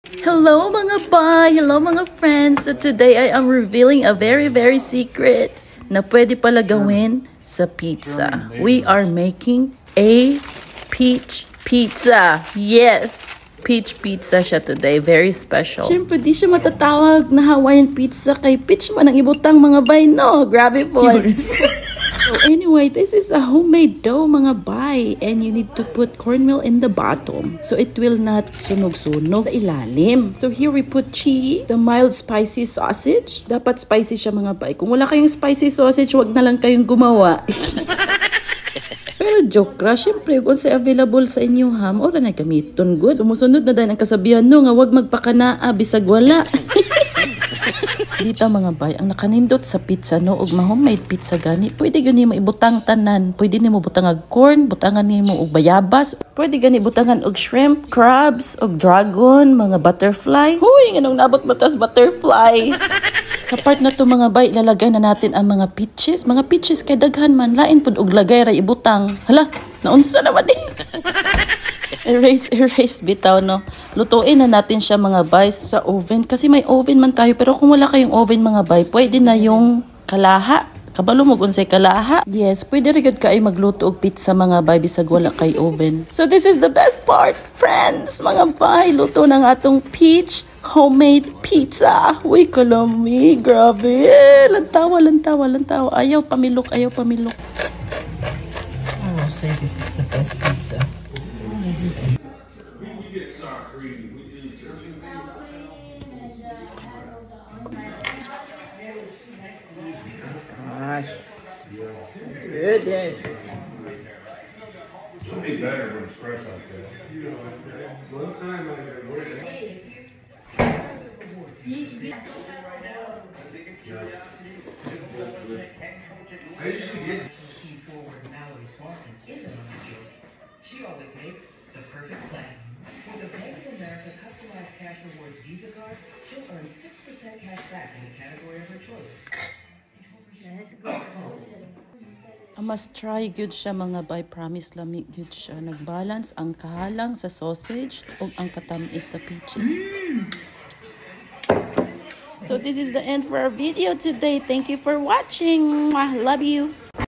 Hello mga bay! Hello mga friends! So today I am revealing a very secret na pwede pala gawin sa pizza. We are making a peach pizza. Yes! Peach pizza siya today. Very special. Siyempre, di siya matatawag na Hawaiian pizza kay peach man ang ibutang mga bay. No, grabe po. So anyway, this is a homemade dough mga bay, and you need to put cornmeal in the bottom so it will not sunog-sunog sa ilalim. So here we put cheese, the mild spicy sausage. Dapat spicy siya mga bay. Kung wala kayong spicy sausage, wag na lang kayong gumawa. Pero joke ra, syempre kung sa available sa inyong ham, ora na gamiton good. Sumusunod na dahil ang kasabihan no nga wag magpakanaa bisag wala. Dito mga bay, ang nakanindot sa pizza no og ma-homemade pizza gani, pwede gani mo ibutang tanan. Pwede nimo butangan corn, butangan nimo og bayabas, pwede gani butangan og shrimp, crabs, og dragon, mga butterfly. Huy, nganong nabot batas butterfly. Sa part na to mga bay, ilalagay na natin ang mga peaches. Mga peaches kay daghan man, lain pud og lagay ra ibutang. Hala, naunsa naman eh. Erase bitaw no. Lutuin na natin siya mga bay sa oven kasi may oven man tayo, pero kung wala kayong oven mga bay, pwede na yung kalaha. Kabalo mo unsay kalaha. Yes, pwede ra gyud kay magluto og pizza mga bay bisag wala kay oven. So this is the best part, friends. Mga bay, luto na nga atong peach homemade pizza. Uy, kalami, grabe. Lantawa. Ayaw pamilok. I will say this is the best pizza. Gosh. Goodness. It'll be better when it's fresh like that. One time She always makes the perfect plan. With a Bank of America customized cash rewards Visa card, she'll earn 6% cash back in the category of her choice. I must try good siya mga bay, promise lami good siya. Nagbalance ang kahalang sa sausage ug ang katamis sa peaches. So this is the end for our video today. Thank you for watching. Mwah, love you.